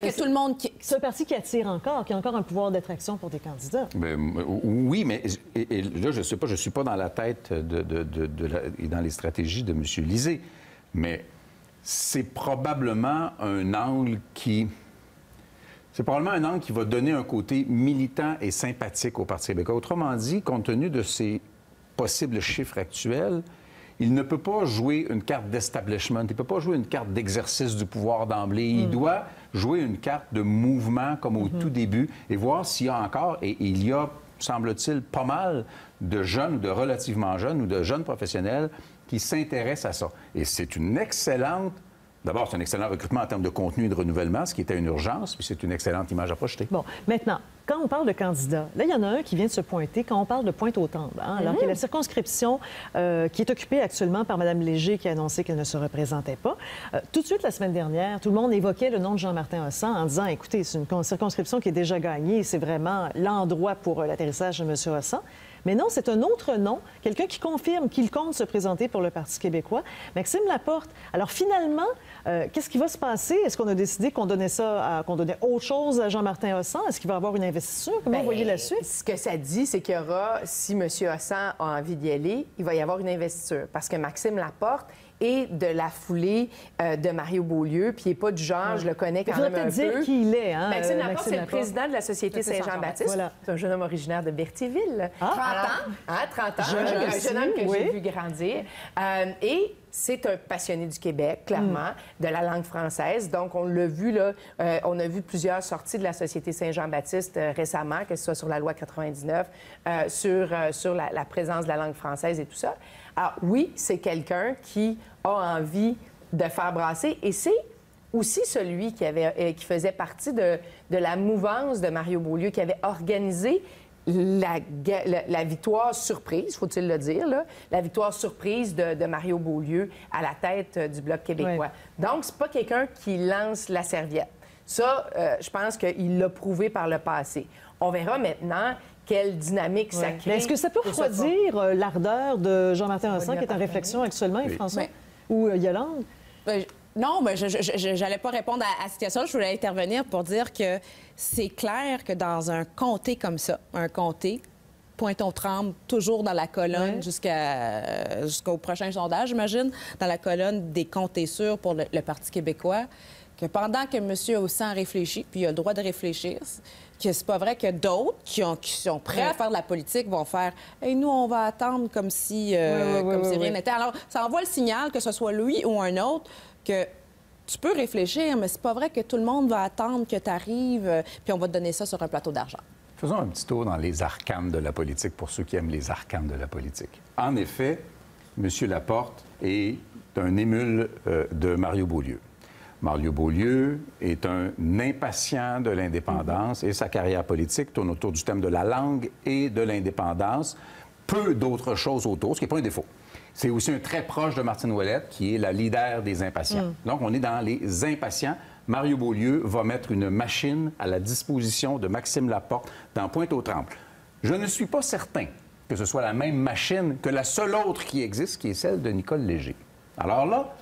Que tout le monde... C'est un parti qui attire encore, qui a encore un pouvoir d'attraction pour des candidats. Bien, oui, mais et là, je ne sais pas, je ne suis pas dans la tête et dans les stratégies de M. Lisée, mais c'est probablement un angle qui... C'est probablement un angle qui va donner un côté militant et sympathique au Parti québécois. Autrement dit, compte tenu de ces possibles chiffres actuels, il ne peut pas jouer une carte d'establishment, il ne peut pas jouer une carte d'exercice du pouvoir d'emblée. Il doit jouer une carte de mouvement comme au tout début et voir s'il y a encore, et il y a, semble-t-il, pas mal de jeunes ou de relativement jeunes ou de jeunes professionnels qui s'intéressent à ça. Et c'est une excellente... D'abord, c'est un excellent recrutement en termes de contenu et de renouvellement, ce qui était une urgence, puis c'est une excellente image à projeter. Bon, maintenant, quand on parle de candidats, là, il y en a un qui vient de se pointer quand on parle de Pointe-aux-Trembles, alors qu'il y a la circonscription qui est occupée actuellement par Mme Léger, qui a annoncé qu'elle ne se représentait pas. Tout de suite, la semaine dernière, tout le monde évoquait le nom de Jean-Martin Hossan en disant, écoutez, c'est une circonscription qui est déjà gagnée, c'est vraiment l'endroit pour l'atterrissage de M. Hossan. Mais non, c'est un autre nom, quelqu'un qui confirme qu'il compte se présenter pour le Parti québécois, Maxime Laporte. Alors finalement, qu'est-ce qui va se passer? Est-ce qu'on a décidé qu'on donnait autre chose à Jean-Martin Hossan? Est-ce qu'il va avoir une investiture? Comment vous voyez la suite? Ce que ça dit, c'est qu'il y aura, si M. Hossan a envie d'y aller, il va y avoir une investiture. Parce que Maxime Laporte est de la foulée de Mario Beaulieu, puis il n'est pas du genre, je le connais quand même un peu. dire qui il est, hein? Maxime Laporte, c'est le président de la Société Saint-Jean-Baptiste. Voilà. C'est un jeune homme originaire de Berthierville. 30 ans. 30 ans. Un jeune homme que j'ai vu grandir. Et c'est un passionné du Québec, clairement, de la langue française. Donc, on l'a vu, là, on a vu plusieurs sorties de la Société Saint-Jean-Baptiste récemment, que ce soit sur la loi 99, sur la présence de la langue française et tout ça. Alors, oui, c'est quelqu'un qui a envie de faire brasser, et c'est aussi celui qui faisait partie de la mouvance de Mario Beaulieu, qui avait organisé la victoire surprise, faut-il le dire, là, la victoire surprise de Mario Beaulieu à la tête du Bloc québécois. Oui. Donc, c'est pas quelqu'un qui lance la serviette. Ça, je pense qu'il l'a prouvé par le passé. On verra maintenant quelle dynamique ça crée. Est-ce que ça peut refroidir l'ardeur de Jean-Martin Hossan, qui est en réflexion actuellement, et François? Ou Yolande? Non, mais je n'allais pas répondre à cette question. Je voulais intervenir pour dire que c'est clair que dans un comté comme ça, un comté, Pointe-aux-Trembles, toujours dans la colonne jusqu'au prochain sondage, j'imagine, dans la colonne des comtés sûrs pour le Parti québécois, que pendant que M. Hossan réfléchit, puis il a le droit de réfléchir, que c'est pas vrai que d'autres qui sont prêts à faire de la politique vont faire « Hey, nous, on va attendre comme si rien n'était. » Alors, ça envoie le signal, que ce soit lui ou un autre, que tu peux réfléchir, mais c'est pas vrai que tout le monde va attendre que tu arrives, puis on va te donner ça sur un plateau d'argent. Faisons un petit tour dans les arcanes de la politique pour ceux qui aiment les arcanes de la politique. En effet, M. Laporte est un émule de Mario Beaulieu. Mario Beaulieu est un impatient de l'indépendance et sa carrière politique tourne autour du thème de la langue et de l'indépendance. Peu d'autres choses autour, ce qui n'est pas un défaut. C'est aussi un très proche de Martine Ouellette, qui est la leader des impatients. Donc, on est dans les impatients. Mario Beaulieu va mettre une machine à la disposition de Maxime Laporte dans Pointe-aux-Trembles. Je ne suis pas certain que ce soit la même machine que la seule autre qui existe, qui est celle de Nicole Léger. Alors là,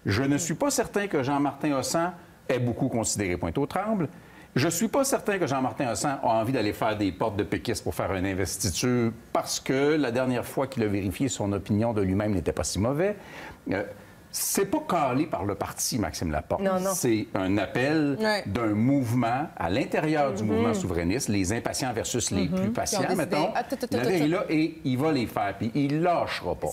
je ne suis pas certain que Jean-Martin Hossan ait beaucoup considéré Pointe-aux-Trembles. Je ne suis pas certain que Jean-Martin Hossan a envie d'aller faire des portes de péquistes pour faire une investiture parce que la dernière fois qu'il a vérifié, son opinion de lui-même n'était pas si mauvais. C'est pas calé par le parti, Maxime Laporte. Non, non. C'est un appel d'un mouvement à l'intérieur du mouvement souverainiste, les impatients versus les plus patients, mettons. Il est là et il va les faire, puis il lâchera pas.